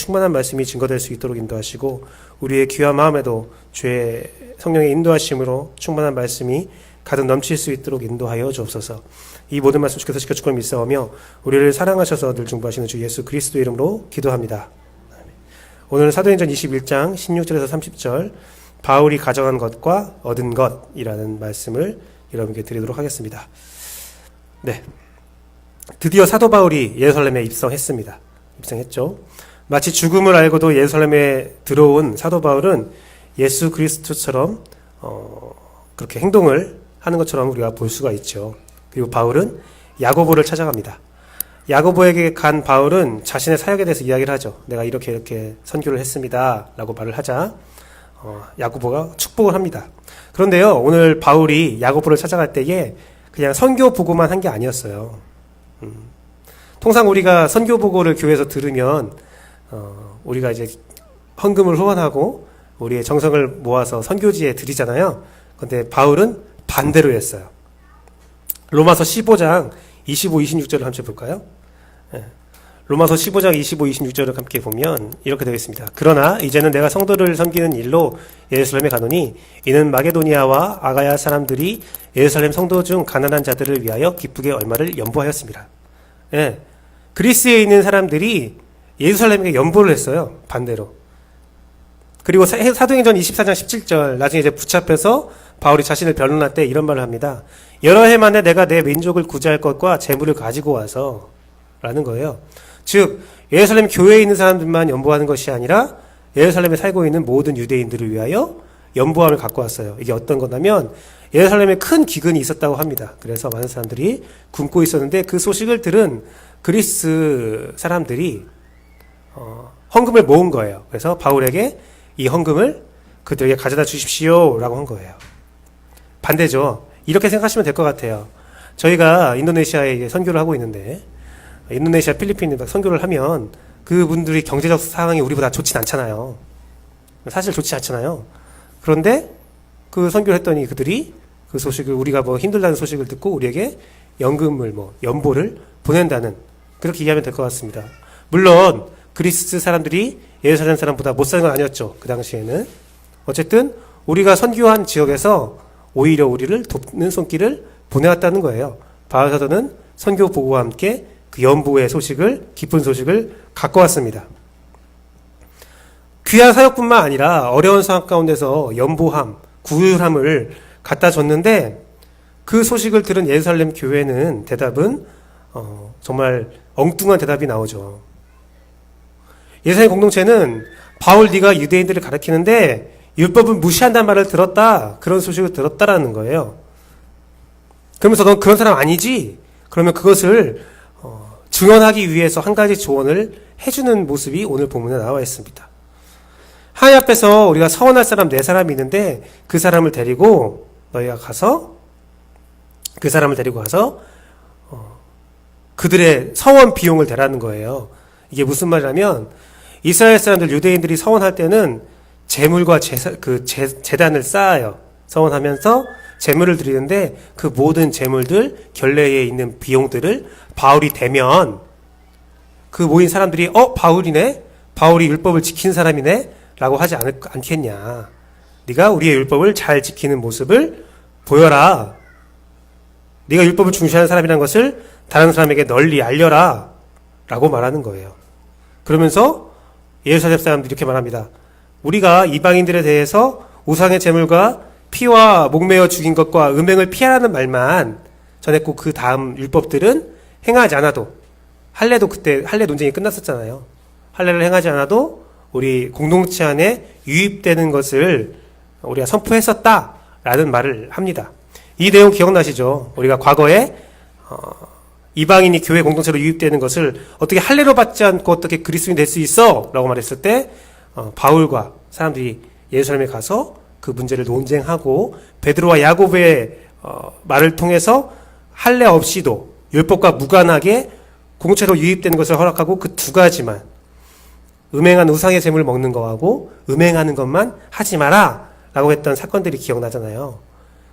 충만한 말씀이 증거될 수 있도록 인도하시고 우리의 귀한 마음에도 주의 성령의 인도하심으로 충만한 말씀이 가득 넘칠 수 있도록 인도하여 주옵소서. 이 모든 말씀 주께서 지켜줄 걸 믿사오며 우리를 사랑하셔서 늘 중보하시는 주 예수 그리스도 이름으로 기도합니다. 오늘은 사도행전 21장 16절에서 30절 바울이 가져간 것과 얻은 것이라는 말씀을 여러분께 드리도록 하겠습니다. 네, 드디어 사도 바울이 예루살렘에 입성했죠. 마치 죽음을 알고도 예루살렘에 들어온 사도 바울은 예수 그리스도처럼 그렇게 행동을 하는 것처럼 우리가 볼 수가 있죠. 그리고 바울은 야고보를 찾아갑니다. 야고보에게 간 바울은 자신의 사역에 대해서 이야기를 하죠. 내가 이렇게 선교를 했습니다 라고 말을 하자 야고보가 축복을 합니다. 그런데요, 오늘 바울이 야고보를 찾아갈 때에 그냥 선교 보고만 한 게 아니었어요. 통상 우리가 선교 보고를 교회에서 들으면 우리가 이제 헌금을 후원하고 우리의 정성을 모아서 선교지에 드리잖아요. 그런데 바울은 반대로 했어요. 로마서 15장 25, 26절을 함께 볼까요? 로마서 15장 25, 26절을 함께 보면 이렇게 되어 있습니다. 그러나 이제는 내가 성도를 섬기는 일로 예루살렘에 가노니 이는 마게도니아와 아가야 사람들이 예루살렘 성도 중 가난한 자들을 위하여 기쁘게 얼마를 연보하였습니다. 그리스에 있는 사람들이 예루살렘에게 연보를 했어요. 반대로. 그리고 사도행전 24장 17절 나중에 이제 붙잡혀서 바울이 자신을 변론할 때 이런 말을 합니다. 여러 해 만에 내가 내 민족을 구제할 것과 재물을 가지고 와서 라는 거예요. 즉 예루살렘 교회에 있는 사람들만 연보하는 것이 아니라 예루살렘에 살고 있는 모든 유대인들을 위하여 연보함을 갖고 왔어요. 이게 어떤 거냐면 예루살렘에 큰 기근이 있었다고 합니다. 그래서 많은 사람들이 굶고 있었는데 그 소식을 들은 그리스 사람들이 헌금을 모은 거예요. 그래서 바울에게 이 헌금을 그들에게 가져다 주십시오 라고 한 거예요. 반대죠. 이렇게 생각하시면 될 것 같아요. 저희가 인도네시아에 선교를 하고 있는데 인도네시아, 필리핀에 선교를 하면 그분들이 경제적 상황이 우리보다 좋진 않잖아요. 사실 좋지 않잖아요. 그런데 그 선교를 했더니 그들이 그 소식을 우리가 힘들다는 소식을 듣고 우리에게 연금을 연보를 보낸다는 그렇게 이해하면 될 것 같습니다. 물론 그리스 사람들이 예루살렘 사람보다 못 사는 건 아니었죠. 그 당시에는. 어쨌든 우리가 선교한 지역에서 오히려 우리를 돕는 손길을 보내왔다는 거예요. 바울 사도는 선교 보고와 함께 그 연보의 소식을, 기쁜 소식을 갖고 왔습니다. 귀한 사역뿐만 아니라 어려운 상황 가운데서 연보함, 구휼함을 갖다 줬는데 그 소식을 들은 예루살렘 교회는 대답은 정말 엉뚱한 대답이 나오죠. 예루살렘 공동체는 바울 네가 유대인들을 가르치는데 율법은 무시한다는 말을 들었다. 그런 소식을 들었다라는 거예요. 그러면서 넌 그런 사람 아니지? 그러면 그것을 증언하기 위해서 한 가지 조언을 해주는 모습이 오늘 본문에 나와 있습니다. 하나님 앞에서 우리가 서원할 사람 4사람이 있는데 그 사람을 데리고 너희가 가서 그 사람을 데리고 가서 그들의 서원 비용을 대라는 거예요. 이게 무슨 말이냐면 이스라엘 사람들 유대인들이 서원할 때는 제물과 제단을 쌓아요. 서원하면서 제물을 드리는데 그 모든 제물들 결례에 있는 비용들을 바울이 대면 그 모인 사람들이 바울이네? 바울이 율법을 지킨 사람이네? 라고 하지 않겠냐. 네가 우리의 율법을 잘 지키는 모습을 보여라. 네가 율법을 중시하는 사람이라는 것을 다른 사람에게 널리 알려라. 라고 말하는 거예요. 그러면서 예루살렘 사람들이 이렇게 말합니다. 우리가 이방인들에 대해서 우상의 제물과 피와 목매어 죽인 것과 음행을 피하라는 말만 전했고 그 다음 율법들은 행하지 않아도 할례도 그때 할례 논쟁이 끝났었잖아요. 할례를 행하지 않아도 우리 공동체 안에 유입되는 것을 우리가 선포했었다라는 말을 합니다. 이 내용 기억나시죠? 우리가 과거에 이방인이 교회 공동체로 유입되는 것을 어떻게 할례로 받지 않고 어떻게 그리스도인이 될 수 있어? 라고 말했을 때 바울과 사람들이 예루살렘에 가서 그 문제를 논쟁하고 베드로와 야고보의 말을 통해서 할례 없이도 율법과 무관하게 공동체로 유입되는 것을 허락하고 그 두 가지만 음행한 우상의 제물을 먹는 거하고 음행하는 것만 하지 마라 라고 했던 사건들이 기억나잖아요.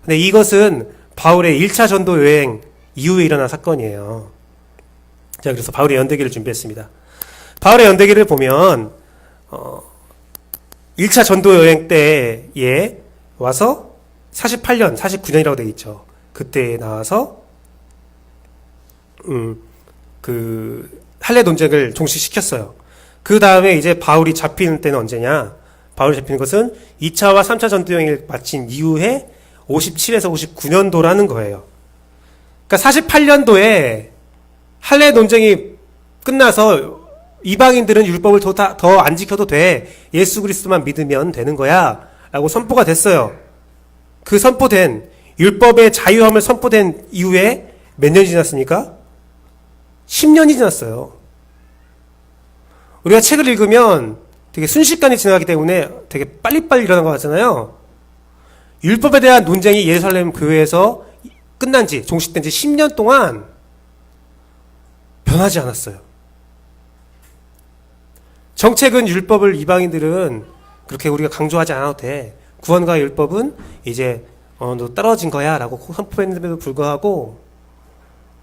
근데 이것은 바울의 1차 전도 여행 이후에 일어난 사건이에요. 자, 그래서 바울의 연대기를 준비했습니다. 바울의 연대기를 보면 1차 전도 여행 때에 와서 48년, 49년이라고 되어 있죠. 그때 나와서 그 할례 논쟁을 종식시켰어요. 그 다음에 이제 바울이 잡히는 때는 언제냐? 바울이 잡히는 것은 2차와 3차 전도 여행을 마친 이후에 57에서 59년도라는 거예요. 그러니까 48년도에 할례 논쟁이 끝나서 이방인들은 율법을 더 안 지켜도 돼. 예수 그리스도만 믿으면 되는 거야. 라고 선포가 됐어요. 그 선포된 율법의 자유함을 선포된 이후에 몇 년이 지났습니까? 10년이 지났어요. 우리가 책을 읽으면 되게 순식간에 지나가기 때문에 되게 빨리빨리 일어난 것 같잖아요. 율법에 대한 논쟁이 예루살렘 교회에서 끝난 지, 종식된 지 10년 동안 변하지 않았어요. 정책은 율법을 이방인들은 그렇게 우리가 강조하지 않아도 돼. 구원과 율법은 이제 너 떨어진 거야 라고 선포했는데도 불구하고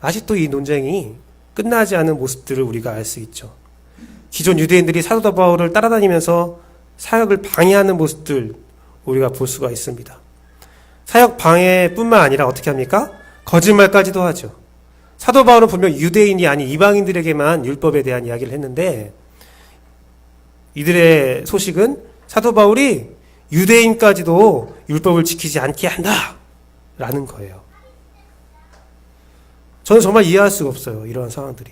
아직도 이 논쟁이 끝나지 않은 모습들을 우리가 알 수 있죠. 기존 유대인들이 사도 바울을 따라다니면서 사역을 방해하는 모습들 우리가 볼 수가 있습니다. 사역 방해뿐만 아니라 어떻게 합니까? 거짓말까지도 하죠. 사도 바울은 분명 유대인이 아닌 이방인들에게만 율법에 대한 이야기를 했는데 이들의 소식은 사도 바울이 유대인까지도 율법을 지키지 않게 한다라는 거예요. 저는 정말 이해할 수가 없어요. 이러한 상황들이.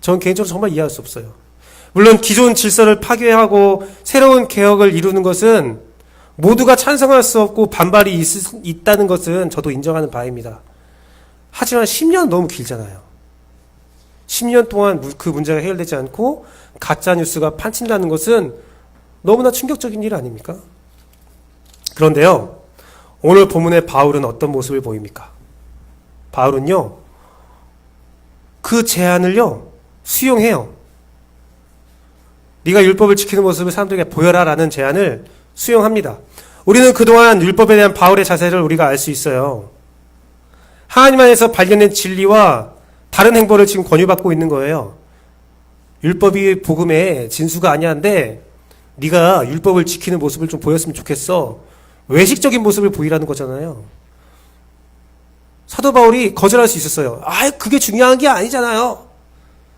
저는 개인적으로 정말 이해할 수 없어요. 물론 기존 질서를 파괴하고 새로운 개혁을 이루는 것은 모두가 찬성할 수 없고 반발이 있다는 것은 저도 인정하는 바입니다. 하지만 10년 너무 길잖아요. 10년 동안 그 문제가 해결되지 않고 가짜뉴스가 판친다는 것은 너무나 충격적인 일 아닙니까? 그런데요, 오늘 본문의 바울은 어떤 모습을 보입니까? 바울은요, 그 제안을요, 수용해요. 네가 율법을 지키는 모습을 사람들에게 보여라 라는 제안을 수용합니다. 우리는 그동안 율법에 대한 바울의 자세를 우리가 알 수 있어요. 하나님 안에서 발견된 진리와 다른 행보를 지금 권유받고 있는 거예요. 율법이 복음의 진수가 아니한데 네가 율법을 지키는 모습을 좀 보였으면 좋겠어. 외식적인 모습을 보이라는 거잖아요. 사도 바울이 거절할 수 있었어요. 그게 중요한 게 아니잖아요.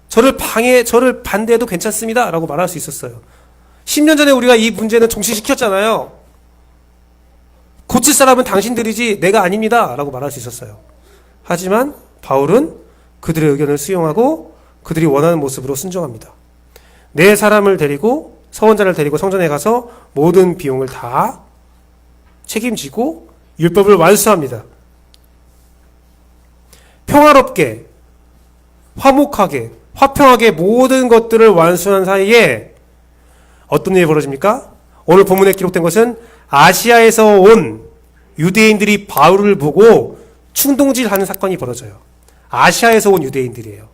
저를 반대해도 괜찮습니다. 라고 말할 수 있었어요. 10년 전에 우리가 이 문제는 종식시켰잖아요. 고칠 사람은 당신들이지 내가 아닙니다. 라고 말할 수 있었어요. 하지만 바울은 그들의 의견을 수용하고 그들이 원하는 모습으로 순종합니다. 네 사람을 데리고 서원자를 데리고 성전에 가서 모든 비용을 다 책임지고 율법을 완수합니다. 평화롭게, 화목하게, 화평하게 모든 것들을 완수한 사이에 어떤 일이 벌어집니까? 오늘 본문에 기록된 것은 아시아에서 온 유대인들이 바울을 보고 충동질하는 사건이 벌어져요. 아시아에서 온 유대인들이에요.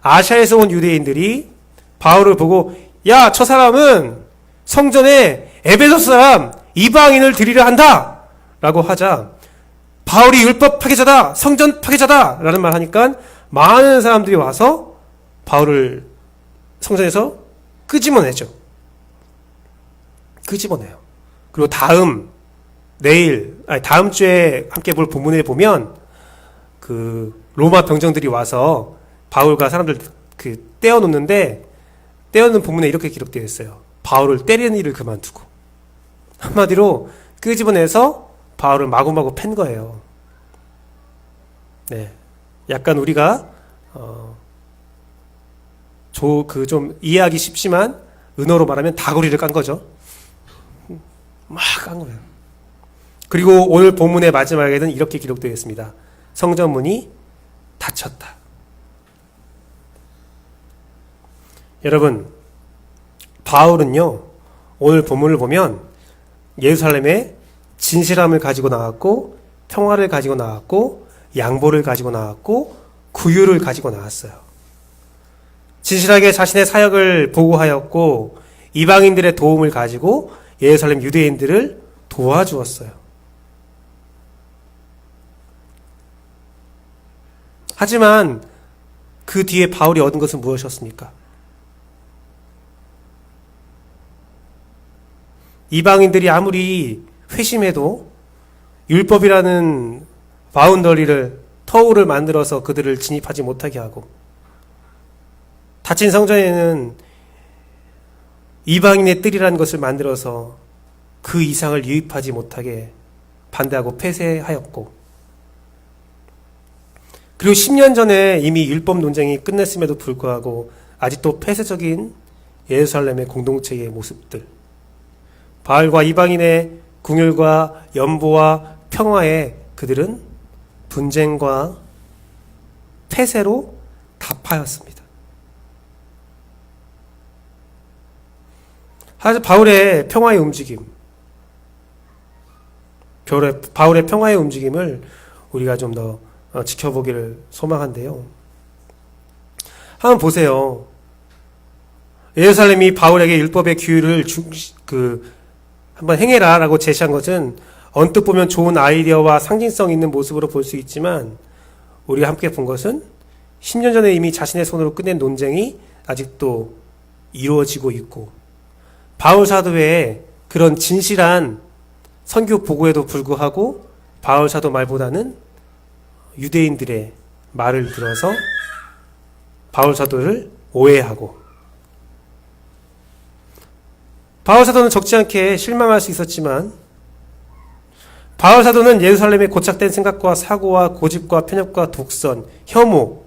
아시아에서 온 유대인들이 바울을 보고 야, 저 사람은 성전에 에베소 사람 이방인을 드리려 한다 라고 하자 바울이 율법 파괴자다, 성전 파괴자다 라는 말 하니까 많은 사람들이 와서 바울을 성전에서 끄집어내죠. 끄집어내요. 그리고 다음 주에 함께 볼 본문에 보면 그 로마 병정들이 와서 바울과 사람들 떼어놓는데 떼어놓는 본문에 이렇게 기록되어 있어요. 바울을 때리는 일을 그만두고 한마디로 끄집어내서 바울을 마구마구 팬 거예요. 네, 약간 우리가 좀 이해하기 쉽지만 은어로 말하면 다구리를 깐 거죠. 막 깐 거예요. 그리고 오늘 본문의 마지막에는 이렇게 기록되어 있습니다. 성전문이 닫혔다. 여러분, 바울은요, 오늘 본문을 보면 예루살렘에 진실함을 가지고 나왔고, 평화를 가지고 나왔고, 양보를 가지고 나왔고, 구유를 가지고 나왔어요. 진실하게 자신의 사역을 보고하였고, 이방인들의 도움을 가지고 예루살렘 유대인들을 도와주었어요. 하지만 그 뒤에 바울이 얻은 것은 무엇이었습니까? 이방인들이 아무리 회심해도 율법이라는 바운더리를, 터울을 만들어서 그들을 진입하지 못하게 하고, 닫힌 성전에는 이방인의 뜰이라는 것을 만들어서 그 이상을 유입하지 못하게 반대하고 폐쇄하였고, 그리고 10년 전에 이미 율법 논쟁이 끝냈음에도 불구하고 아직도 폐쇄적인 예루살렘의 공동체의 모습들, 바알과 이방인의 궁율과 연보와 평화에 그들은 분쟁과 폐쇄로 답하였습니다. 바울의 평화의 움직임, 바울의 평화의 움직임을 우리가 좀 더 지켜보기를 소망한데요. 한번 보세요. 예루살렘이 바울에게 율법의 규율을 한번 행해라라고 제시한 것은 언뜻 보면 좋은 아이디어와 상징성 있는 모습으로 볼 수 있지만, 우리가 함께 본 것은 10년 전에 이미 자신의 손으로 끝낸 논쟁이 아직도 이루어지고 있고, 바울 사도의 그런 진실한 선교 보고에도 불구하고 바울 사도 말보다는 유대인들의 말을 들어서 바울 사도를 오해하고, 바울 사도는 적지 않게 실망할 수 있었지만, 바울 사도는 예루살렘의 고착된 생각과 사고와 고집과 편협과 독선, 혐오,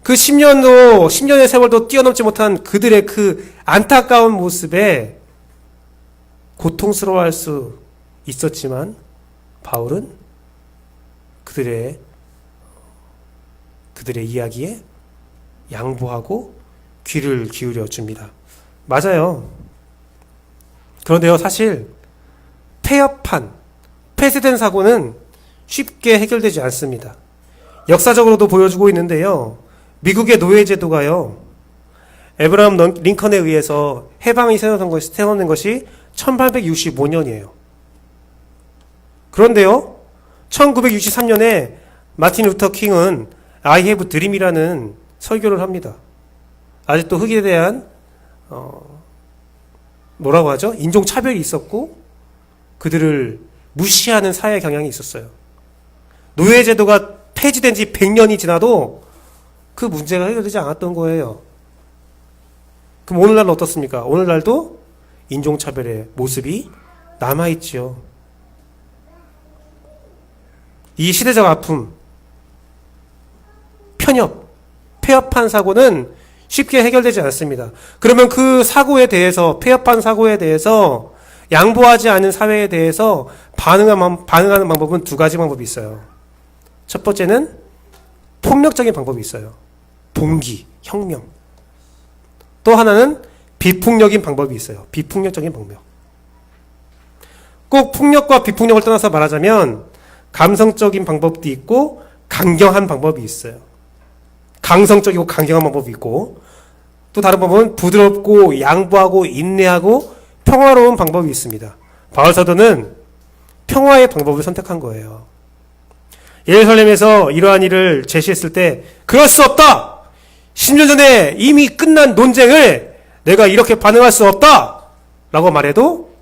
그 10년의 세월도 뛰어넘지 못한 그들의 그 안타까운 모습에 고통스러워할 수 있었지만, 바울은 그들의 이야기에 양보하고 귀를 기울여 줍니다. 맞아요. 그런데요, 사실 폐쇄된 사고는 쉽게 해결되지 않습니다. 역사적으로도 보여주고 있는데요, 미국의 노예제도가요, 에브라함 링컨에 의해서 해방이 세워낸 것이 1865년이에요. 그런데요, 1963년에 마틴 루터 킹은 I have dream이라는 설교를 합니다. 아직도 흑인에 대한 뭐라고 하죠? 인종차별이 있었고 그들을 무시하는 사회 경향이 있었어요. 노예제도가 폐지된 지 100년이 지나도 그 문제가 해결되지 않았던 거예요. 그럼 오늘날은 어떻습니까? 오늘날도 인종차별의 모습이 남아있지요. 이 시대적 아픔, 폐업한 사고는 쉽게 해결되지 않습니다. 그러면 그 사고에 대해서, 폐업한 사고에 대해서 양보하지 않은 사회에 대해서 반응하는 방법은 두 가지 방법이 있어요. 첫 번째는 폭력적인 방법이 있어요. 봉기, 혁명. 또 하나는 비폭력인 방법이 있어요. 비폭력적인 방법. 꼭 폭력과 비폭력을 떠나서 말하자면 감성적인 방법도 있고 강경한 방법이 있어요. 강성적이고 강경한 방법이 있고, 또 다른 방법은 부드럽고 양보하고 인내하고 평화로운 방법이 있습니다. 바울 사도는 평화의 방법을 선택한 거예요. 예루살렘에서 이러한 일을 제시했을 때 그럴 수 없다! 10년 전에 이미 끝난 논쟁을 내가 이렇게 반응할 수 없다! 라고 말해도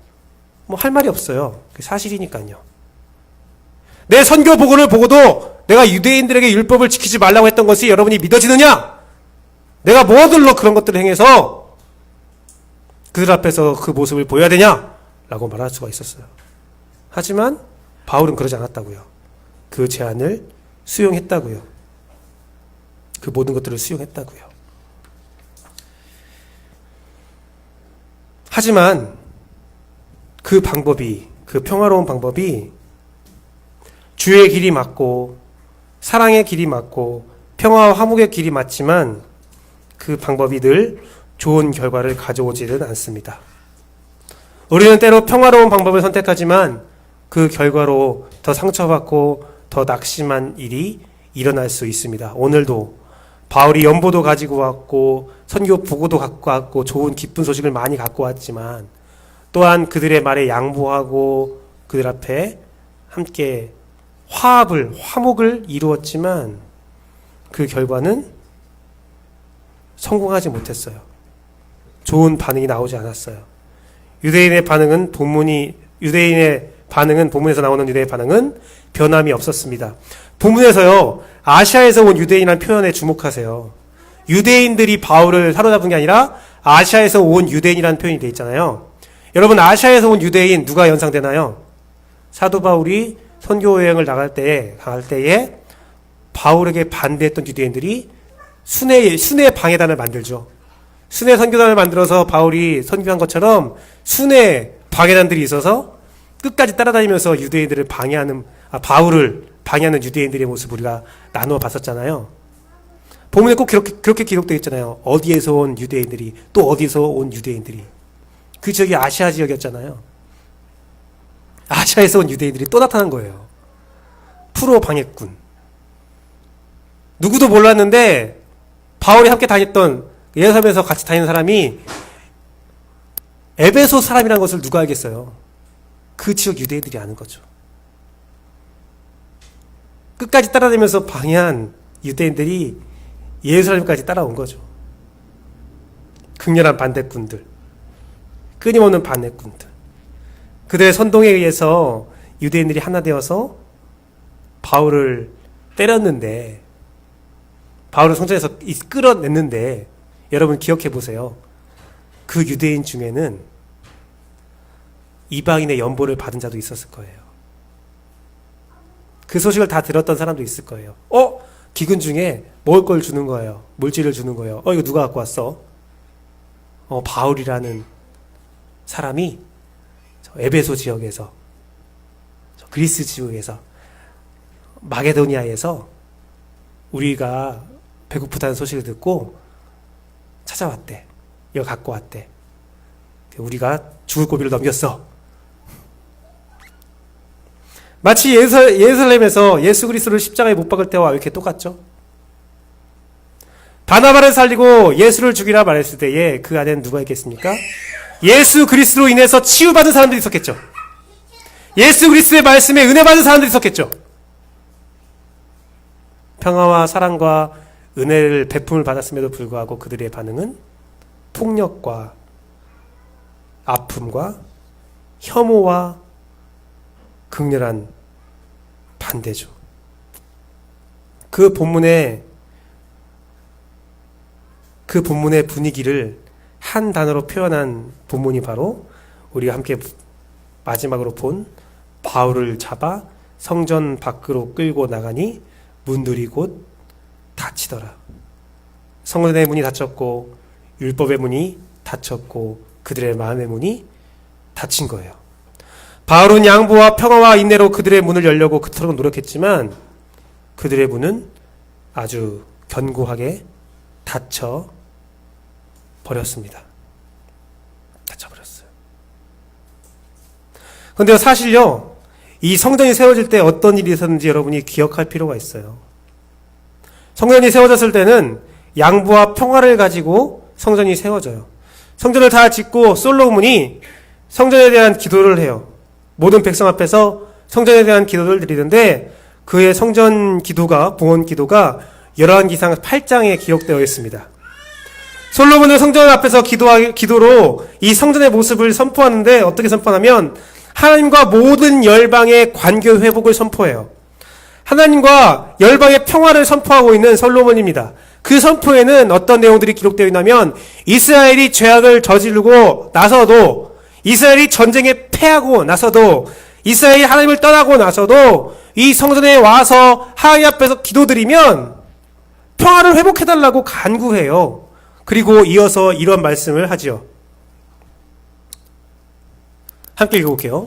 할 말이 없어요. 그게 사실이니까요. 내 선교 보고를 보고도 내가 유대인들에게 율법을 지키지 말라고 했던 것이 여러분이 믿어지느냐? 내가 뭐들로 그런 것들을 행해서 그들 앞에서 그 모습을 보여야 되냐? 라고 말할 수가 있었어요. 하지만 바울은 그러지 않았다고요. 그 제안을 수용했다고요. 그 모든 것들을 수용했다고요. 하지만 그 방법이, 그 평화로운 방법이 주의 길이 맞고 사랑의 길이 맞고 평화와 화목의 길이 맞지만 그 방법이 늘 좋은 결과를 가져오지는 않습니다. 우리는 때로 평화로운 방법을 선택하지만 그 결과로 더 상처받고 더 낙심한 일이 일어날 수 있습니다. 오늘도 바울이 연보도 가지고 왔고 선교 보고도 갖고 왔고 좋은 기쁜 소식을 많이 갖고 왔지만 또한 그들의 말에 양보하고 그들 앞에 함께 화목을 이루었지만 그 결과는 성공하지 못했어요. 좋은 반응이 나오지 않았어요. 유대인의 반응은 본문에서 나오는 유대인의 반응은 변함이 없었습니다. 본문에서요, 아시아에서 온 유대인이라는 표현에 주목하세요. 유대인들이 바울을 사로잡은 게 아니라 아시아에서 온 유대인이라는 표현이 되어 있잖아요. 여러분, 아시아에서 온 유대인 누가 연상되나요? 사도 바울이 선교 여행을 나갈 때에 바울에게 반대했던 유대인들이 순회 방해단을 만들죠. 순회 선교단을 만들어서 바울이 선교한 것처럼 순회 방해단들이 있어서 끝까지 따라다니면서 바울을 방해하는 유대인들의 모습을 우리가 나누어 봤었잖아요. 본문에 꼭 그렇게 기록되어 있잖아요. 어디에서 온 유대인들이, 또 어디서 온 유대인들이. 그 지역이 아시아 지역이었잖아요. 아시아에서 온 유대인들이 또 나타난 거예요. 프로 방해꾼. 누구도 몰랐는데 바울이 함께 다녔던 예루살렘에서 같이 다니는 사람이 에베소 사람이라는 것을 누가 알겠어요? 그 지역 유대인들이 아는 거죠. 끝까지 따라다니면서 방해한 유대인들이 예루살렘까지 따라온 거죠. 극렬한 반대꾼들, 끊임없는 반대꾼들. 그들의 선동에 의해서 유대인들이 하나 되어서 바울을 때렸는데, 바울을 성전에서 끌어냈는데, 여러분 기억해 보세요. 그 유대인 중에는 이방인의 연보를 받은 자도 있었을 거예요. 그 소식을 다 들었던 사람도 있을 거예요. 기근 중에 먹을 걸 주는 거예요. 물질을 주는 거예요. 이거 누가 갖고 왔어? 바울이라는 사람이 에베소 지역에서, 그리스 지역에서, 마게도니아에서 우리가 배고프다는 소식을 듣고 찾아왔대. 이거 갖고 왔대. 우리가 죽을 고비를 넘겼어. 마치 예루살렘에서 예수 그리스도를 십자가에 못 박을 때와 이렇게 똑같죠. 바나바를 살리고 예수를 죽이라 말했을 때에 그 안에는 누가 있겠습니까? 예수 그리스도로 인해서 치유받은 사람들이 있었겠죠. 예수 그리스도의 말씀에 은혜 받은 사람들이 있었겠죠. 평화와 사랑과 은혜를 베품을 받았음에도 불구하고 그들의 반응은 폭력과 아픔과 혐오와 극렬한 반대죠. 그 본문의 분위기를 한 단어로 표현한 본문이 바로 우리가 함께 마지막으로 본 바울을 잡아 성전 밖으로 끌고 나가니 문들이 곧 닫히더라. 성전의 문이 닫혔고 율법의 문이 닫혔고 그들의 마음의 문이 닫힌 거예요. 바울은 양보와 평화와 인내로 그들의 문을 열려고 그토록 노력했지만 그들의 문은 아주 견고하게 닫혀 버렸습니다. 닫혀버렸어요. 그런데 사실요, 이 성전이 세워질 때 어떤 일이 있었는지 여러분이 기억할 필요가 있어요. 성전이 세워졌을 때는 양보와 평화를 가지고 성전이 세워져요. 성전을 다 짓고 솔로몬이 성전에 대한 기도를 해요. 모든 백성 앞에서 성전에 대한 기도를 드리는데 그의 성전 기도가, 봉헌 기도가 열왕기상 8장에 기록되어 있습니다. 솔로몬은 성전 앞에서 기도로 이 성전의 모습을 선포하는데 어떻게 선포하냐면 하나님과 모든 열방의 관계 회복을 선포해요. 하나님과 열방의 평화를 선포하고 있는 솔로몬입니다. 그 선포에는 어떤 내용들이 기록되어 있냐면 이스라엘이 죄악을 저지르고 나서도, 이스라엘이 전쟁에 패하고 나서도, 이스라엘이 하나님을 떠나고 나서도 이 성전에 와서 하나님 앞에서 기도드리면 평화를 회복해달라고 간구해요. 그리고 이어서 이런 말씀을 하지요. 함께 읽어볼게요.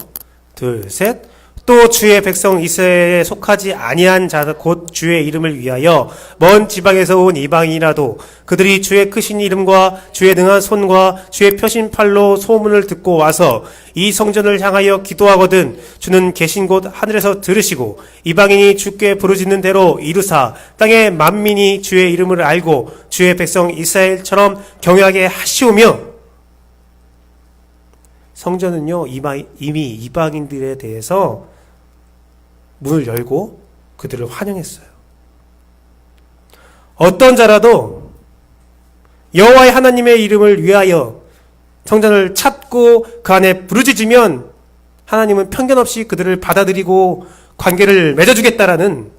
둘, 셋. 또 주의 백성 이스라엘에 속하지 아니한 자 곧 주의 이름을 위하여 먼 지방에서 온 이방인이라도 그들이 주의 크신 이름과 주의 능한 손과 주의 펴신 팔로 소문을 듣고 와서 이 성전을 향하여 기도하거든 주는 계신 곳 하늘에서 들으시고 이방인이 주께 부르짖는 대로 이루사 땅의 만민이 주의 이름을 알고 주의 백성 이스라엘처럼 경외하게 하시오며. 성전은요, 이미 이방인들에 대해서 문을 열고 그들을 환영했어요. 어떤 자라도 여호와의 하나님의 이름을 위하여 성전을 찾고 그 안에 부르짖으면 하나님은 편견 없이 그들을 받아들이고 관계를 맺어주겠다라는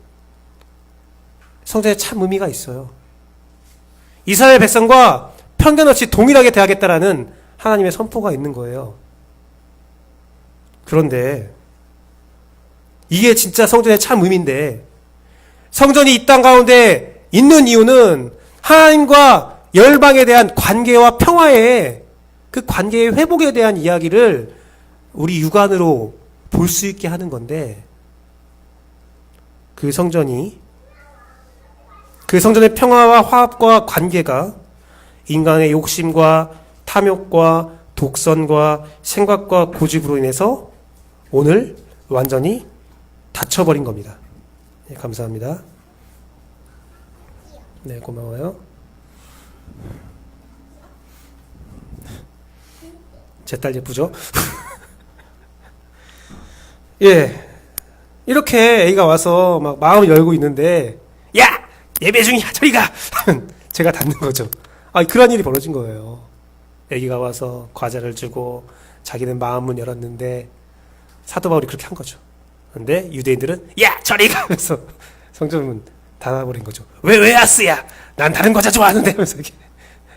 성전에 참 의미가 있어요. 이스라엘 백성과 편견 없이 동일하게 대하겠다라는 하나님의 선포가 있는 거예요. 그런데 이게 진짜 성전의 참 의미인데, 성전이 이 땅 가운데 있는 이유는 하나님과 열방에 대한 관계와 평화의 그 관계의 회복에 대한 이야기를 우리 육안으로 볼 수 있게 하는 건데, 그 성전의 평화와 화합과 관계가 인간의 욕심과 탐욕과 독선과 생각과 고집으로 인해서 오늘 완전히 닫혀버린 겁니다. 네, 감사합니다. 네, 고마워요. 제 딸 예쁘죠? 예. 이렇게 애가 와서 막 마음을 열고 있는데, 야! 예배 중이야! 저리 가! 하면 제가 닫는 거죠. 그런 일이 벌어진 거예요. 애기가 와서 과자를 주고 자기는 마음문 열었는데 사도 바울이 그렇게 한 거죠. 근데 유대인들은 야! 저리 가! 하면서 성전문 닫아버린 거죠. 왜 왔어야? 난 다른 과자 좋아하는데! 하면서 이렇게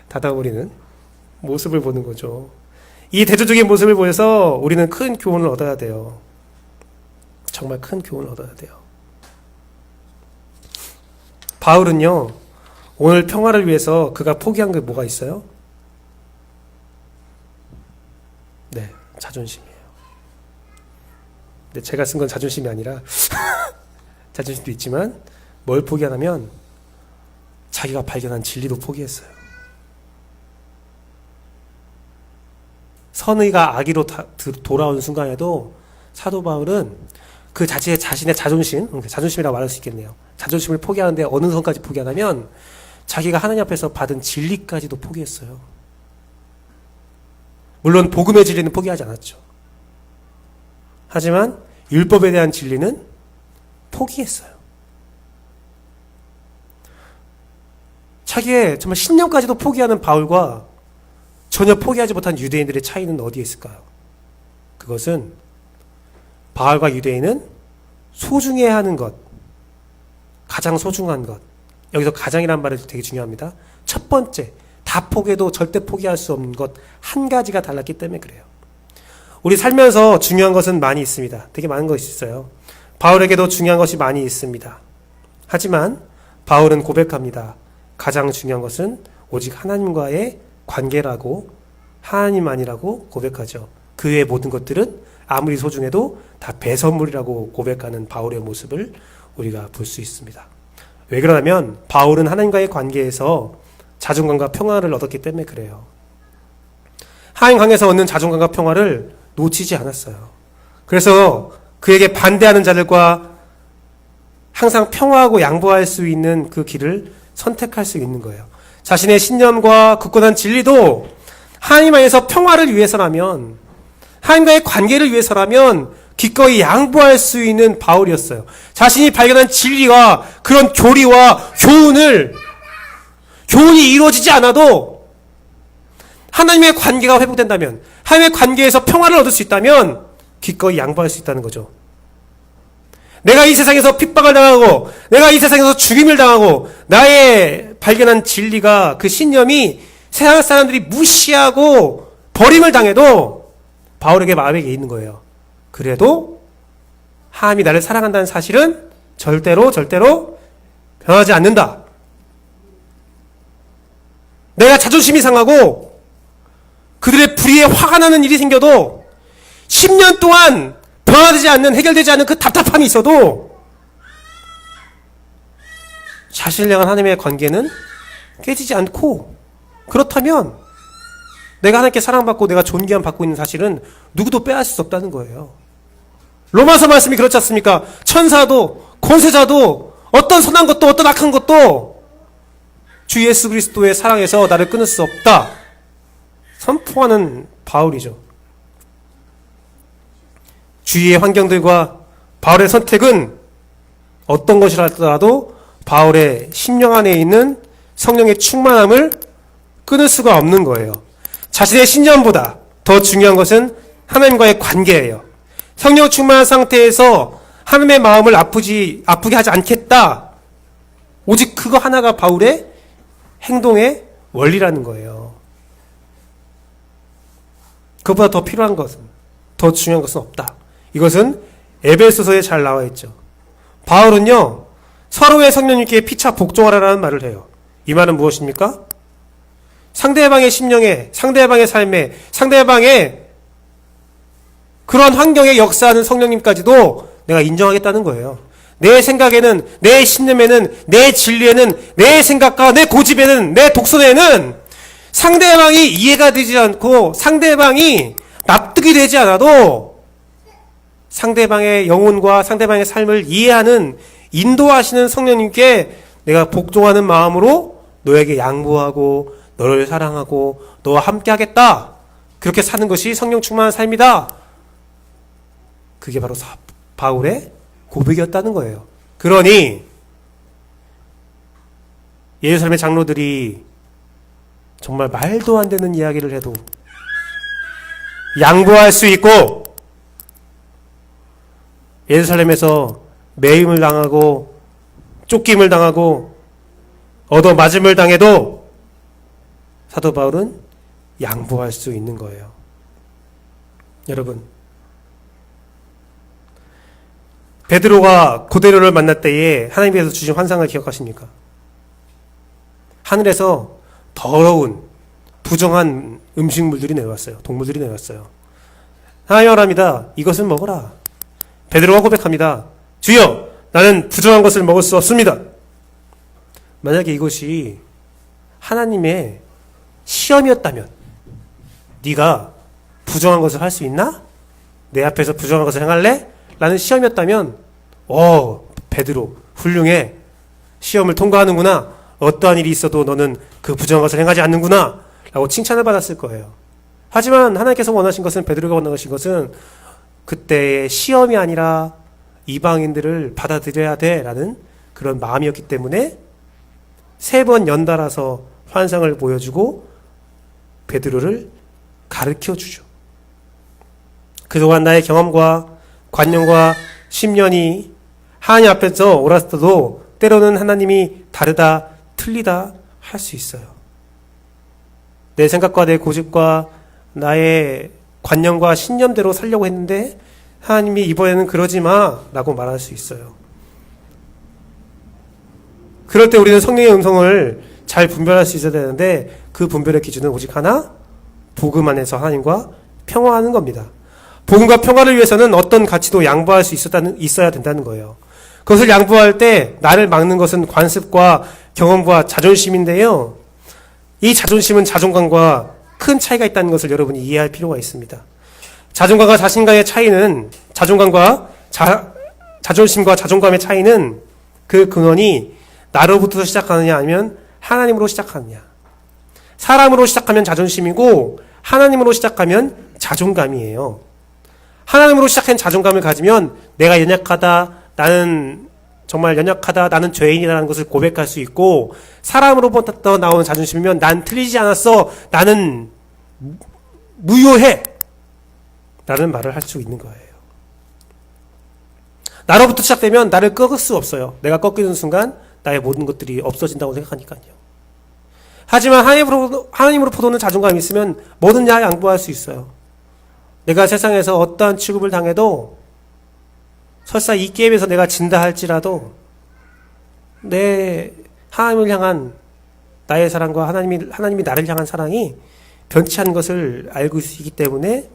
닫아버리는 모습을 보는 거죠. 이 대조적인 모습을 보여서 우리는 큰 교훈을 얻어야 돼요. 정말 큰 교훈을 얻어야 돼요. 바울은요, 오늘 평화를 위해서 그가 포기한 게 뭐가 있어요? 네, 자존심이에요. 근데 제가 쓴 건 자존심이 아니라 자존심도 있지만 뭘 포기하냐면 자기가 발견한 진리도 포기했어요. 선의가 악의로 돌아온 순간에도 사도 바울은 그 자신의 자존심이라고 말할 수 있겠네요. 자존심을 포기하는데 어느 선까지 포기하냐면 자기가 하나님 앞에서 받은 진리까지도 포기했어요. 물론 복음의 진리는 포기하지 않았죠. 하지만 율법에 대한 진리는 포기했어요. 자기의 정말 신념까지도 포기하는 바울과 전혀 포기하지 못한 유대인들의 차이는 어디에 있을까요? 그것은 바울과 유대인은 소중해야 하는 것, 가장 소중한 것, 여기서 가장이라는 말이 되게 중요합니다. 첫 번째, 다 포기해도 절대 포기할 수 없는 것 한 가지가 달랐기 때문에 그래요. 우리 살면서 중요한 것은 많이 있습니다. 되게 많은 것이 있어요. 바울에게도 중요한 것이 많이 있습니다. 하지만 바울은 고백합니다. 가장 중요한 것은 오직 하나님과의 관계라고, 하나님만이라고 고백하죠. 그 외의 모든 것들은 아무리 소중해도 다 배설물이라고 고백하는 바울의 모습을 우리가 볼 수 있습니다. 왜 그러냐면 바울은 하나님과의 관계에서 자존감과 평화를 얻었기 때문에 그래요. 하나님 관계에서 얻는 자존감과 평화를 놓치지 않았어요. 그래서 그에게 반대하는 자들과 항상 평화하고 양보할 수 있는 그 길을 선택할 수 있는 거예요. 자신의 신념과 굳건한 진리도 하나님 안에서 평화를 위해서라면, 하나님과의 관계를 위해서라면 기꺼이 양보할 수 있는 바울이었어요. 자신이 발견한 진리와 그런 교리와 교훈이 이루어지지 않아도 하나님의 관계가 회복된다면, 하나님의 관계에서 평화를 얻을 수 있다면 기꺼이 양보할 수 있다는 거죠. 내가 이 세상에서 핍박을 당하고, 내가 이 세상에서 죽임을 당하고, 나의 발견한 진리가, 그 신념이 세상 사람들이 무시하고 버림을 당해도 바울에게 마음에 있는 거예요. 그래도 하나님이 나를 사랑한다는 사실은 절대로 변하지 않는다. 내가 자존심이 상하고 그들의 불의에 화가 나는 일이 생겨도 10년 동안 변화되지 않는, 해결되지 않는 그 답답함이 있어도 자신을 향한 하나님의 관계는 깨지지 않고, 그렇다면 내가 하나님께 사랑받고 내가 존귀함 받고 있는 사실은 누구도 빼앗을 수 없다는 거예요. 로마서 말씀이 그렇지 않습니까? 천사도 권세자도 어떤 선한 것도 어떤 악한 것도 주 예수 그리스도의 사랑에서 나를 끊을 수 없다 선포하는 바울이죠. 주위의 환경들과 바울의 선택은 어떤 것이라 할지라도 바울의 심령 안에 있는 성령의 충만함을 끊을 수가 없는 거예요. 자신의 신념보다, 더 중요한 것은 하나님과의 관계예요. 성령 충만한 상태에서 하나님의 마음을 아프게 하지 않겠다. 오직 그거 하나가 바울의 행동의 원리라는 거예요. 그것보다 더 필요한 것은, 더 중요한 것은 없다. 이것은 에베소서에 잘 나와 있죠. 바울은요, 서로의 성령님께 피차 복종하라는 말을 해요. 이 말은 무엇입니까? 상대방의 심령에, 상대방의 삶에, 상대방의 그런 환경에 역사하는 성령님까지도 내가 인정하겠다는 거예요. 내 생각에는, 내 신념에는, 내 진리에는, 내 생각과 내 고집에는, 내 독선에는 상대방이 이해가 되지 않고 상대방이 납득이 되지 않아도 상대방의 영혼과 상대방의 삶을 이해하는, 인도하시는 성령님께 내가 복종하는 마음으로 너에게 양보하고 너를 사랑하고 너와 함께 하겠다. 그렇게 사는 것이 성령 충만한 삶이다. 그게 바로 바울의 고백이었다는 거예요. 그러니 예루살렘의 장로들이 정말 말도 안 되는 이야기를 해도 양보할 수 있고, 예루살렘에서 매임을 당하고 쫓김을 당하고 얻어맞음을 당해도 사도 바울은 양보할 수 있는 거예요. 여러분, 베드로가 고데로를 만날 때에 하나님께서 주신 환상을 기억하십니까? 하늘에서 더러운 부정한 음식물들이 내려왔어요. 동물들이 내려왔어요. 하나님 말합니다. 이것은 먹어라. 베드로가 고백합니다. 주여, 나는 부정한 것을 먹을 수 없습니다. 만약에 이것이 하나님의 시험이었다면 네가 부정한 것을 할 수 있나? 내 앞에서 부정한 것을 행할래? 라는 시험이었다면 베드로 훌륭해. 시험을 통과하는구나. 어떠한 일이 있어도 너는 그 부정한 것을 행하지 않는구나 라고 칭찬을 받았을 거예요. 하지만 하나님께서 원하신 것은, 베드로가 원하신 것은 그때의 시험이 아니라 이방인들을 받아들여야 돼 라는 그런 마음이었기 때문에 3번 연달아서 환상을 보여주고 베드로를 가르쳐주죠. 그동안 나의 경험과 관념과 10년이 하나님 앞에서 옳았어도 때로는 하나님이 다르다, 틀리다 할 수 있어요. 내 생각과 내 고집과 나의 관념과 신념대로 살려고 했는데 하나님이 이번에는 그러지 마 라고 말할 수 있어요. 그럴 때 우리는 성령의 음성을 잘 분별할 수 있어야 되는데 그 분별의 기준은 오직 하나, 복음 안에서 하나님과 평화하는 겁니다. 복음과 평화를 위해서는 어떤 가치도 양보할 수 있어야 된다는 거예요. 그것을 양보할 때 나를 막는 것은 관습과 경험과 자존심인데요. 이 자존심은 자존감과 큰 차이가 있다는 것을 여러분이 이해할 필요가 있습니다. 자존감과 자신감의 차이는, 자존심과 자존감의 차이는 그 근원이 나로부터 시작하느냐 아니면 하나님으로 시작하느냐. 사람으로 시작하면 자존심이고 하나님으로 시작하면 자존감이에요. 하나님으로 시작한 자존감을 가지면 내가 연약하다, 나는 정말 연약하다, 나는 죄인이라는 것을 고백할 수 있고, 사람으로부터 나오는 자존심이면 난 틀리지 않았어, 나는 무효해 라는 말을 할 수 있는 거예요. 나로부터 시작되면 나를 꺾을 수 없어요. 내가 꺾이는 순간 나의 모든 것들이 없어진다고 생각하니까요. 하지만 하나님으로부터 오는 자존감이 있으면 뭐든 양보할 수 있어요. 내가 세상에서 어떠한 취급을 당해도, 설사 이 게임에서 내가 진다 할지라도 내 하나님을 향한 나의 사랑과 하나님이 나를 향한 사랑이 변치 않은 것을 알고 있기 때문에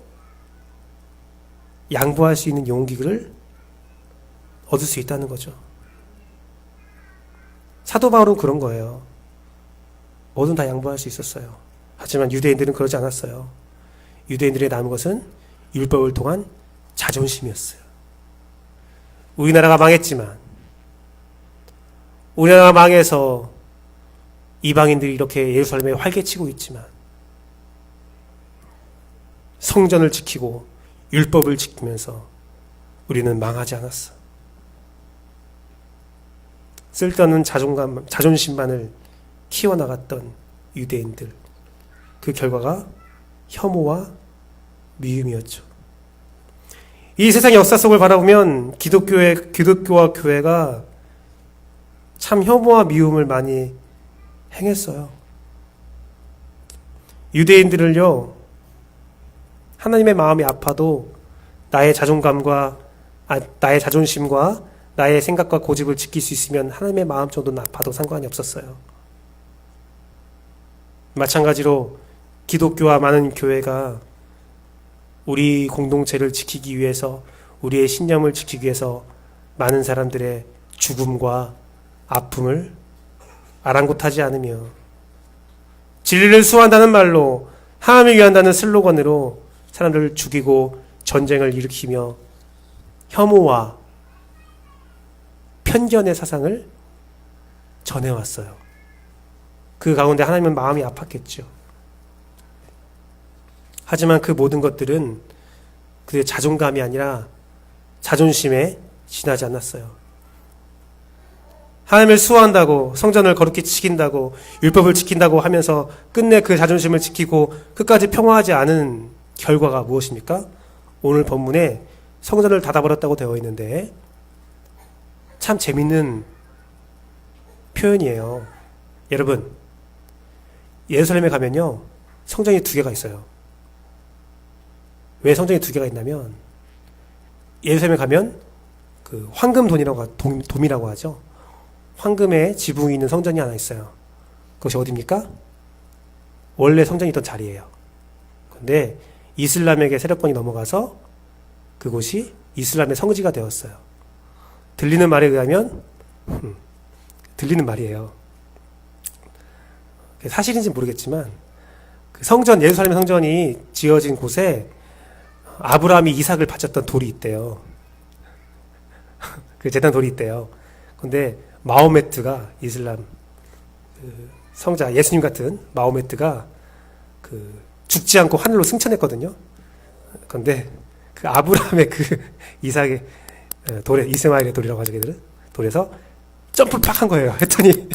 양보할 수 있는 용기를 얻을 수 있다는 거죠. 사도 바울은 그런 거예요. 뭐든 다 양보할 수 있었어요. 하지만 유대인들은 그러지 않았어요. 유대인들의 남은 것은 율법을 통한 자존심이었어요. 우리나라가 망했지만, 우리나라가 망해서 이방인들이 이렇게 예루살렘에 활개치고 있지만, 성전을 지키고 율법을 지키면서 우리는 망하지 않았어. 쓸데없는 자존심만을 키워나갔던 유대인들, 그 결과가 혐오와 미움이었죠. 이 세상 역사 속을 바라보면 기독교와 교회가 참 혐오와 미움을 많이 행했어요. 유대인들을요, 하나님의 마음이 아파도 나의 자존심과 나의 생각과 고집을 지킬 수 있으면 하나님의 마음 정도는 아파도 상관이 없었어요. 마찬가지로 기독교와 많은 교회가 우리 공동체를 지키기 위해서, 우리의 신념을 지키기 위해서 많은 사람들의 죽음과 아픔을 아랑곳하지 않으며 진리를 수호한다는 말로, 하나님을 위한다는 슬로건으로 사람들을 죽이고 전쟁을 일으키며 혐오와 편견의 사상을 전해왔어요. 그 가운데 하나님은 마음이 아팠겠죠. 하지만 그 모든 것들은 그의 자존감이 아니라 자존심에 지나지 않았어요. 하나님을 수호한다고, 성전을 거룩히 지킨다고, 율법을 지킨다고 하면서 끝내 그 자존심을 지키고 끝까지 평화하지 않은 결과가 무엇입니까? 오늘 본문에 성전을 닫아버렸다고 되어 있는데 참 재밌는 표현이에요. 여러분, 예루살렘에 가면요, 성전이 2개가 있어요. 왜 성전이 2개가 있냐면, 예루살렘에 가면 그 돔이라고 하죠. 황금의 지붕이 있는 성전이 하나 있어요. 그것이 어디입니까? 원래 성전이 있던 자리예요. 근데 이슬람에게 세력권이 넘어가서 그곳이 이슬람의 성지가 되었어요. 들리는 말에 의하면 들리는 말이에요. 사실인지 모르겠지만 그 성전, 예루살렘 성전이 지어진 곳에 아브라함이 이삭을 바쳤던 돌이 있대요. 그 제단 돌이 있대요. 근데 마호메트가, 이슬람 그 성자 예수님 같은 마호메트가 그 죽지 않고 하늘로 승천했거든요. 그런데 그 아브라함의 그 이삭의 돌에, 이스마엘의 돌이라고 하죠, 걔들은. 돌에서 점프 팍 한 거예요. 했더니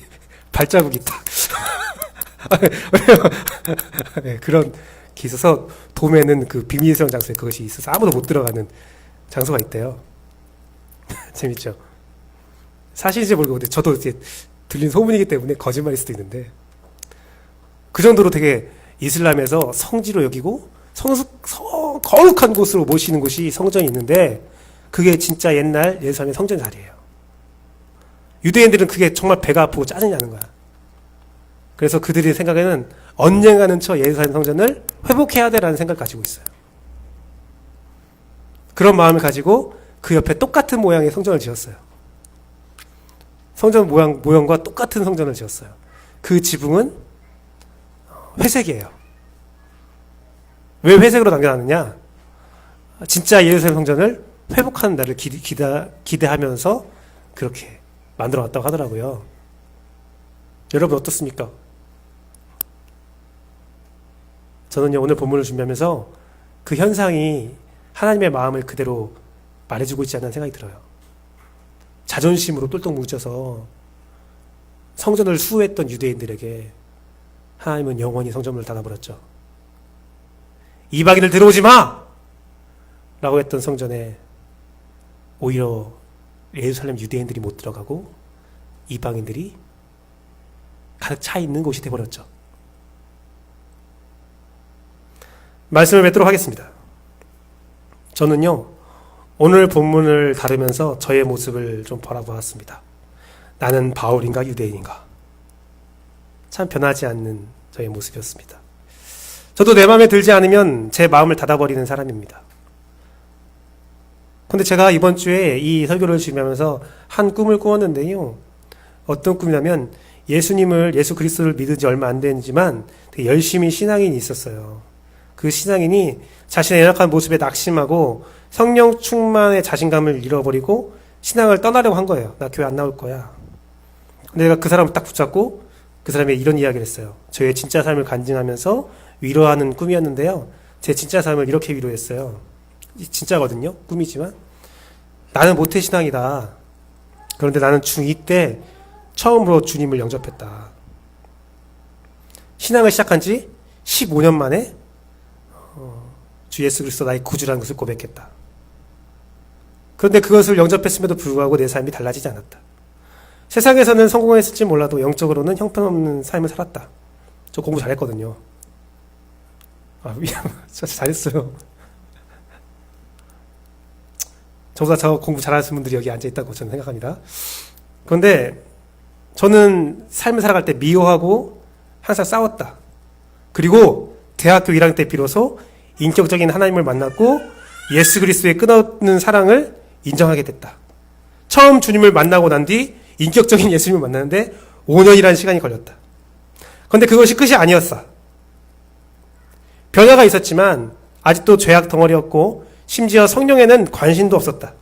발자국이 딱 그런 게 있어서 돔에는 그 비밀스러운 장소에 그것이 있어서 아무도 못 들어가는 장소가 있대요. 재밌죠? 사실인지 모르겠는데 저도 이제 들린 소문이기 때문에 거짓말일 수도 있는데, 그 정도로 되게 이슬람에서 성지로 여기고 거룩한 곳으로 모시는 곳이 성전이 있는데, 그게 진짜 옛날 예루살렘의 성전 자리예요. 유대인들은 그게 정말 배가 아프고 짜증이 나는 거야. 그래서 그들의 생각에는 언젠가는 저 예루살렘 성전을 회복해야 돼라는 생각을 가지고 있어요. 그런 마음을 가지고 그 옆에 똑같은 모양의 성전을 지었어요. 성전 모형과 똑같은 성전을 지었어요. 그 지붕은 회색이에요. 왜 회색으로 남겨놨느냐? 진짜 예루살렘 성전을 회복하는 날을 기대하면서 그렇게 만들어놨다고 하더라고요. 여러분 어떻습니까? 저는요, 오늘 본문을 준비하면서 그 현상이 하나님의 마음을 그대로 말해주고 있지 않나 생각이 들어요. 자존심으로 똘똘 뭉쳐서 성전을 수호했던 유대인들에게 하나님은 영원히 성전문을 닫아버렸죠. 이방인들 들어오지 마! 라고 했던 성전에 오히려 예루살렘 유대인들이 못 들어가고 이방인들이 가득 차 있는 곳이 되어버렸죠. 말씀을 맺도록 하겠습니다. 저는요, 오늘 본문을 다루면서 저의 모습을 좀 바라보았습니다. 나는 바울인가 유대인인가? 참 변하지 않는 저의 모습이었습니다. 저도 내 마음에 들지 않으면 제 마음을 닫아버리는 사람입니다. 근데 제가 이번 주에 이 설교를 준비하면서 한 꿈을 꾸었는데요. 어떤 꿈이냐면 예수 그리스도를 믿은 지 얼마 안 되지만 되게 열심히 신앙인이 있었어요. 그 신앙인이 자신의 연약한 모습에 낙심하고 성령 충만의 자신감을 잃어버리고 신앙을 떠나려고 한 거예요. 나 교회 안 나올 거야. 근데 내가 그 사람을 딱 붙잡고 그 사람이 이런 이야기를 했어요. 저의 진짜 삶을 간증하면서 위로하는 꿈이었는데요. 제 진짜 삶을 이렇게 위로했어요. 진짜거든요. 꿈이지만. 나는 모태신앙이다. 그런데 나는 중2 때 처음으로 주님을 영접했다. 신앙을 시작한 지 15년 만에 주 예수 그리스도 나의 구주라는 것을 고백했다. 그런데 그것을 영접했음에도 불구하고 내 삶이 달라지지 않았다. 세상에서는 성공했을지 몰라도 영적으로는 형편없는 삶을 살았다. 저 공부 잘했거든요. 미안. 진짜 잘했어요. 저보다 저 공부 잘하시는 분들이 여기 앉아있다고 저는 생각합니다. 그런데 저는 삶을 살아갈 때 미워하고 항상 싸웠다. 그리고 대학교 1학년 때 비로소 인격적인 하나님을 만났고 예수 그리스도의 끝없는 사랑을 인정하게 됐다. 처음 주님을 만나고 난 뒤 인격적인 예수님을 만나는데 5년이라는 시간이 걸렸다. 그런데 그것이 끝이 아니었어. 변화가 있었지만 아직도 죄악 덩어리였고 심지어 성령에는 관심도 없었다.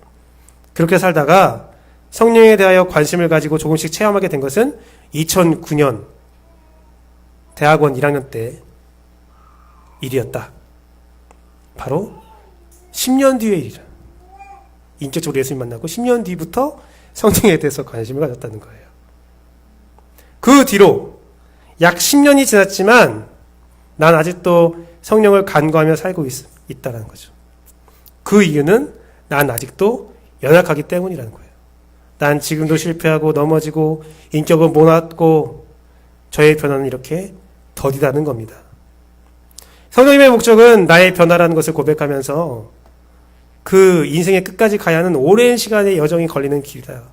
그렇게 살다가 성령에 대하여 관심을 가지고 조금씩 체험하게 된 것은 2009년 대학원 1학년 때 일이었다. 바로 10년 뒤의 일이라. 인격적으로 예수님 만나고 10년 뒤부터 성령에 대해서 관심을 가졌다는 거예요. 그 뒤로 약 10년이 지났지만 난 아직도 성령을 간구하며 살고 있다는 거죠. 그 이유는 난 아직도 연약하기 때문이라는 거예요. 난 지금도 실패하고 넘어지고 인격은 모났고 저의 변화는 이렇게 더디다는 겁니다. 성령님의 목적은 나의 변화라는 것을 고백하면서 그 인생의 끝까지 가야 하는 오랜 시간의 여정이 걸리는 길이다.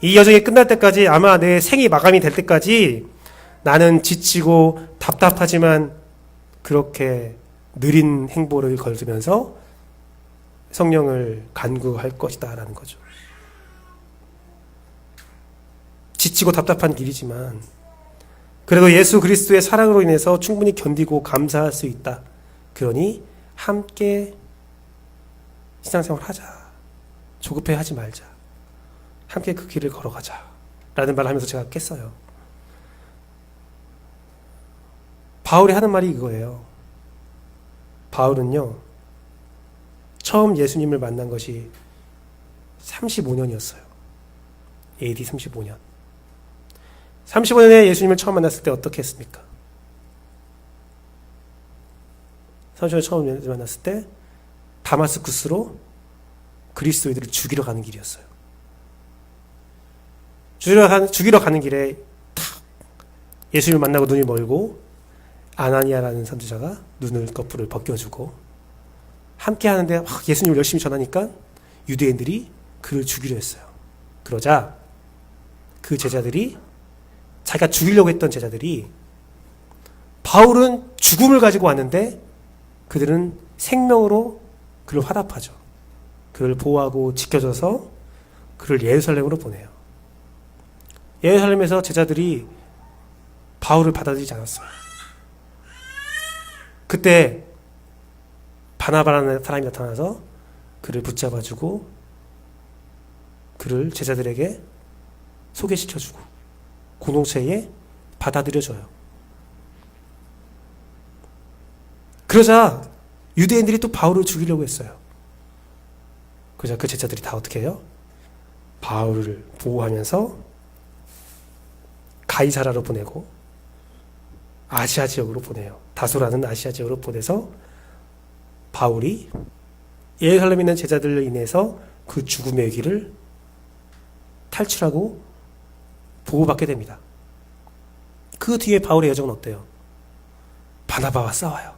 이 여정이 끝날 때까지 아마 내 생이 마감이 될 때까지 나는 지치고 답답하지만 그렇게 느린 행보를 걸으면서 성령을 간구할 것이다 라는 거죠. 지치고 답답한 길이지만 그래도 예수 그리스도의 사랑으로 인해서 충분히 견디고 감사할 수 있다. 그러니 함께 신앙생활 하자. 조급해 하지 말자. 함께 그 길을 걸어가자. 라는 말을 하면서 제가 깼어요. 바울이 하는 말이 이거예요. 바울은요, 처음 예수님을 만난 것이 35년이었어요. AD 35년. 35년에 예수님을 처음 만났을 때 어떻게 했습니까? 35년에 처음 만났을 때 다마스쿠스로 그리스도인들을 죽이러 가는 길이었어요. 죽이러 가는 길에 탁 예수님을 만나고 눈이 멀고 아나니아라는 선지자가 눈을 거풀을 벗겨주고 함께 하는데 예수님을 열심히 전하니까 유대인들이 그를 죽이려 했어요. 그러자 그 제자들이 자기가 죽이려고 했던 제자들이 바울은 죽음을 가지고 왔는데 그들은 생명으로 그를 화답하죠. 그를 보호하고 지켜줘서 그를 예루살렘으로 보내요. 예루살렘에서 제자들이 바울을 받아들이지 않았어요. 그때 바나바라는 사람이 나타나서 그를 붙잡아주고 그를 제자들에게 소개시켜주고 공동체에 받아들여줘요. 그러자 유대인들이 또 바울을 죽이려고 했어요. 그러자 그 제자들이 다 어떻게 해요? 바울을 보호하면서 가이사라로 보내고 아시아 지역으로 보내요. 다소라는 아시아 지역으로 보내서 바울이 예루살렘에 있는 제자들로 인해서 그 죽음의 길을 탈출하고 보호받게 됩니다. 그 뒤에 바울의 여정은 어때요? 바나바와 싸워요.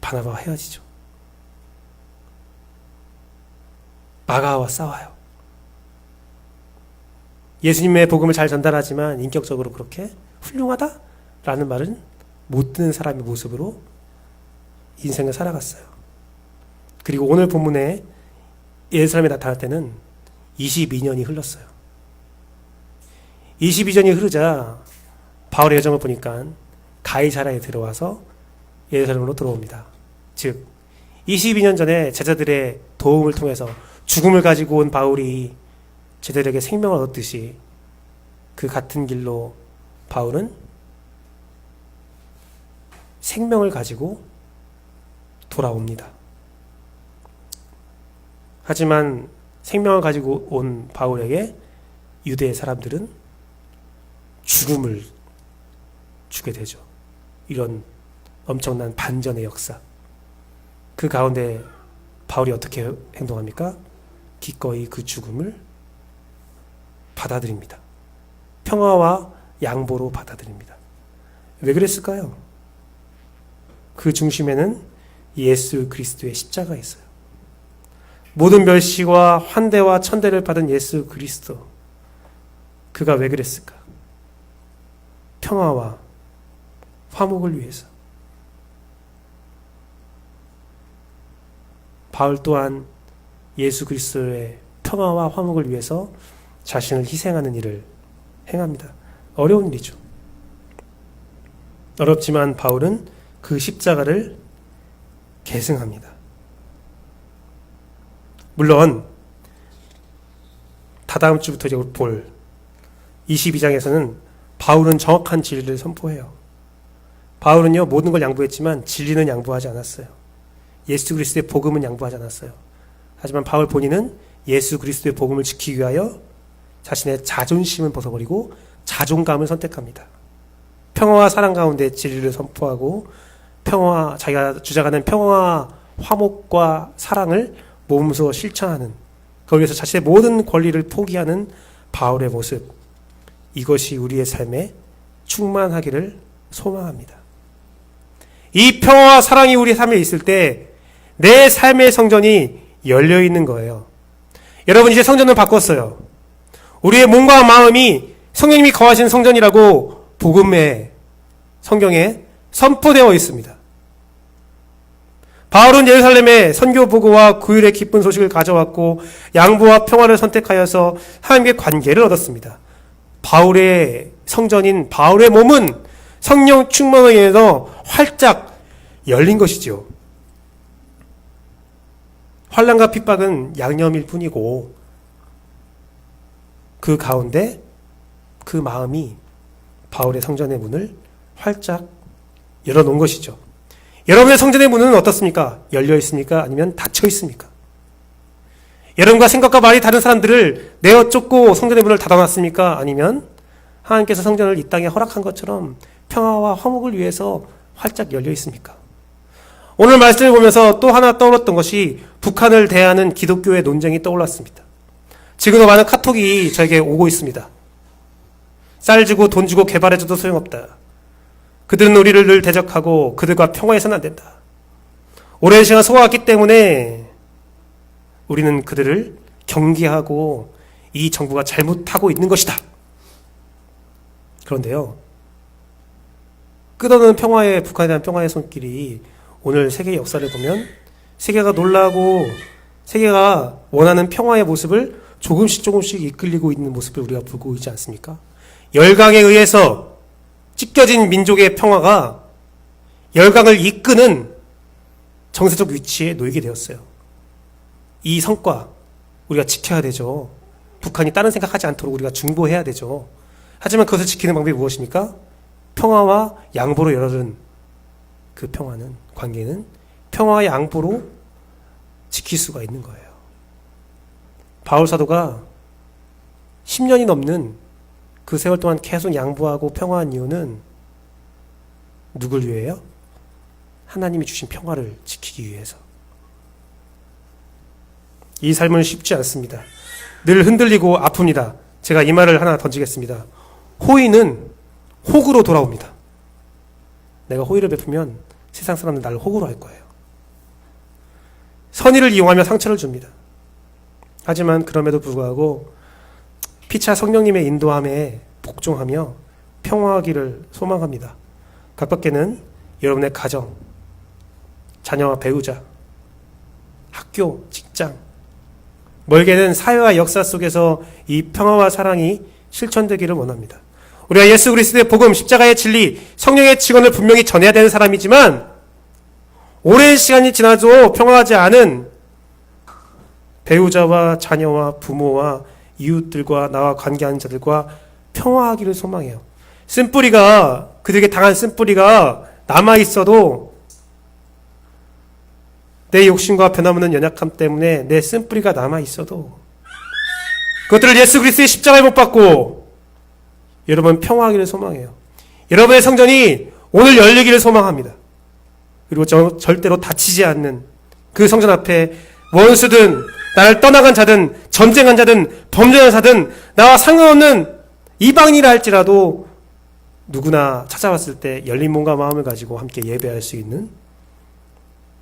바나바와 헤어지죠. 마가와 싸워요. 예수님의 복음을 잘 전달하지만 인격적으로 그렇게 훌륭하다라는 말은 못 듣는 사람의 모습으로 인생을 살아갔어요. 그리고 오늘 본문에 예루살렘에 나타날 때는 22년이 흘렀어요. 22년이 흐르자 바울의 여정을 보니까 가이사라에 들어와서 예루살렘으로 들어옵니다. 즉 22년 전에 제자들의 도움을 통해서 죽음을 가지고 온 바울이 제자들에게 생명을 얻었듯이 그 같은 길로 바울은 생명을 가지고 돌아옵니다. 하지만 생명을 가지고 온 바울에게 유대의 사람들은 죽음을 주게 되죠. 이런 엄청난 반전의 역사. 그 가운데 바울이 어떻게 행동합니까? 기꺼이 그 죽음을 받아들입니다. 평화와 양보로 받아들입니다. 왜 그랬을까요? 그 중심에는 예수 그리스도의 십자가가 있어요. 모든 멸시와 환대와 천대를 받은 예수 그리스도. 그가 왜 그랬을까? 평화와 화목을 위해서. 바울 또한 예수 그리스도의 평화와 화목을 위해서 자신을 희생하는 일을 행합니다. 어려운 일이죠. 어렵지만 바울은 그 십자가를 계승합니다. 물론 다다음 주부터 볼 22장에서는 바울은 정확한 진리를 선포해요. 바울은요, 모든 걸 양보했지만 진리는 양보하지 않았어요. 예수 그리스도의 복음은 양보하지 않았어요. 하지만 바울 본인은 예수 그리스도의 복음을 지키기 위하여 자신의 자존심을 벗어버리고 자존감을 선택합니다. 평화와 사랑 가운데 진리를 선포하고 자기가 주장하는 평화와 화목과 사랑을 몸소 실천하는, 그걸 위해서 자신의 모든 권리를 포기하는 바울의 모습, 이것이 우리의 삶에 충만하기를 소망합니다. 이 평화와 사랑이 우리 삶에 있을 때 내 삶의 성전이 열려 있는 거예요. 여러분, 이제 성전을 바꿨어요. 우리의 몸과 마음이 성령님이 거하시는 성전이라고 복음의 성경에 선포되어 있습니다. 바울은 예루살렘에 선교 보고와 구휼의 기쁜 소식을 가져왔고 양보와 평화를 선택하여서 하나님께 관계를 얻었습니다. 바울의 성전인 바울의 몸은 성령 충만에 의해서 활짝 열린 것이죠. 환난과 핍박은 양념일 뿐이고 그 가운데 그 마음이 바울의 성전의 문을 활짝 열어놓은 것이죠. 여러분의 성전의 문은 어떻습니까? 열려 있습니까? 아니면 닫혀 있습니까? 여러분과 생각과 말이 다른 사람들을 내어 쫓고 성전의 문을 닫아놨습니까? 아니면 하나님께서 성전을 이 땅에 허락한 것처럼 평화와 화목을 위해서 활짝 열려 있습니까? 오늘 말씀을 보면서 또 하나 떠올랐던 것이 북한을 대하는 기독교의 논쟁이 떠올랐습니다. 지금도 많은 카톡이 저에게 오고 있습니다. 쌀 주고 돈 주고 개발해줘도 소용없다. 그들은 우리를 늘 대적하고 그들과 평화해서는 안 된다. 오랜 시간 소화했기 때문에 우리는 그들을 경계하고 이 정부가 잘못하고 있는 것이다. 그런데요, 끝없는 평화의, 북한에 대한 평화의 손길이 오늘 세계의 역사를 보면 세계가 놀라고 세계가 원하는 평화의 모습을 조금씩 이끌리고 있는 모습을 우리가 보고 있지 않습니까? 열강에 의해서 찢겨진 민족의 평화가 열강을 이끄는 정세적 위치에 놓이게 되었어요. 이 성과 우리가 지켜야 되죠. 북한이 다른 생각하지 않도록 우리가 중보해야 되죠. 하지만 그것을 지키는 방법이 무엇입니까? 평화와 양보로 열어둔 그 평화는, 관계는 평화와 양보로 지킬 수가 있는 거예요. 바울 사도가 10년이 넘는 그 세월 동안 계속 양보하고 평화한 이유는 누굴 위해요? 하나님이 주신 평화를 지키기 위해서. 이 삶은 쉽지 않습니다. 늘 흔들리고 아픕니다. 제가 이 말을 하나 던지겠습니다. 호의는 혹으로 돌아옵니다. 내가 호의를 베푸면 세상 사람들 나를 혹으로 할 거예요. 선의를 이용하며 상처를 줍니다. 하지만 그럼에도 불구하고 피차 성령님의 인도함에 복종하며 평화하기를 소망합니다. 가깝게는 여러분의 가정, 자녀와 배우자, 학교, 직장, 멀게는 사회와 역사 속에서 이 평화와 사랑이 실천되기를 원합니다. 우리가 예수 그리스도의 복음, 십자가의 진리, 성령의 직언을 분명히 전해야 되는 사람이지만 오랜 시간이 지나도 평화하지 않은 배우자와 자녀와 부모와 이웃들과 나와 관계하는 자들과 평화하기를 소망해요. 쓴뿌리가, 그들에게 당한 쓴뿌리가 남아있어도 내 욕심과 변함없는 연약함 때문에 내 쓴뿌리가 남아있어도 그것들을 예수 그리스도의 십자가에 못 박고 여러분 평화하기를 소망해요. 여러분의 성전이 오늘 열리기를 소망합니다. 그리고 절대로 다치지 않는 그 성전 앞에 원수든 나를 떠나간 자든 전쟁한 자든 범죄한 자든 나와 상관없는 이방인이라 할지라도 누구나 찾아왔을 때 열린 몸과 마음을 가지고 함께 예배할 수 있는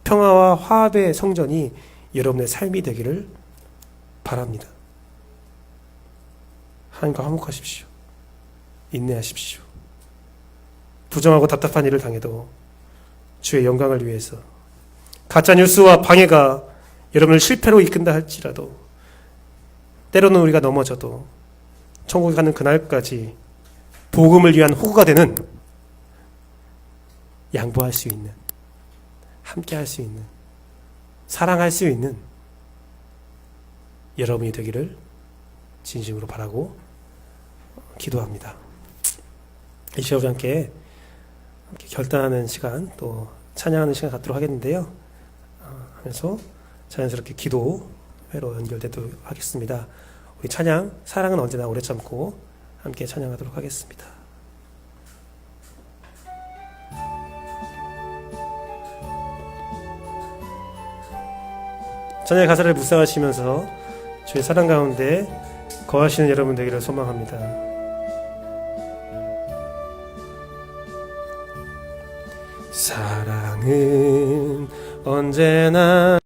평화와 화합의 성전이 여러분의 삶이 되기를 바랍니다. 하나님과 화목하십시오. 인내하십시오. 부정하고 답답한 일을 당해도 주의 영광을 위해서 가짜뉴스와 방해가 여러분을 실패로 이끈다 할지라도 때로는 우리가 넘어져도 천국에 가는 그날까지 복음을 위한 호구가 되는 양보할 수 있는 함께 할 수 있는 사랑할 수 있는 여러분이 되기를 진심으로 바라고 기도합니다. 이 시간 우리 함께 결단하는 시간 또 찬양하는 시간 갖도록 하겠는데요. 하면서 자연스럽게 기도회로 연결되도록 하겠습니다. 우리 찬양 사랑은 언제나 오래 참고 함께 찬양하도록 하겠습니다. 찬양의 가사를 묵상하시면서 주의 사랑 가운데 거하시는 여러분 되기를 소망합니다. 사랑은 언제나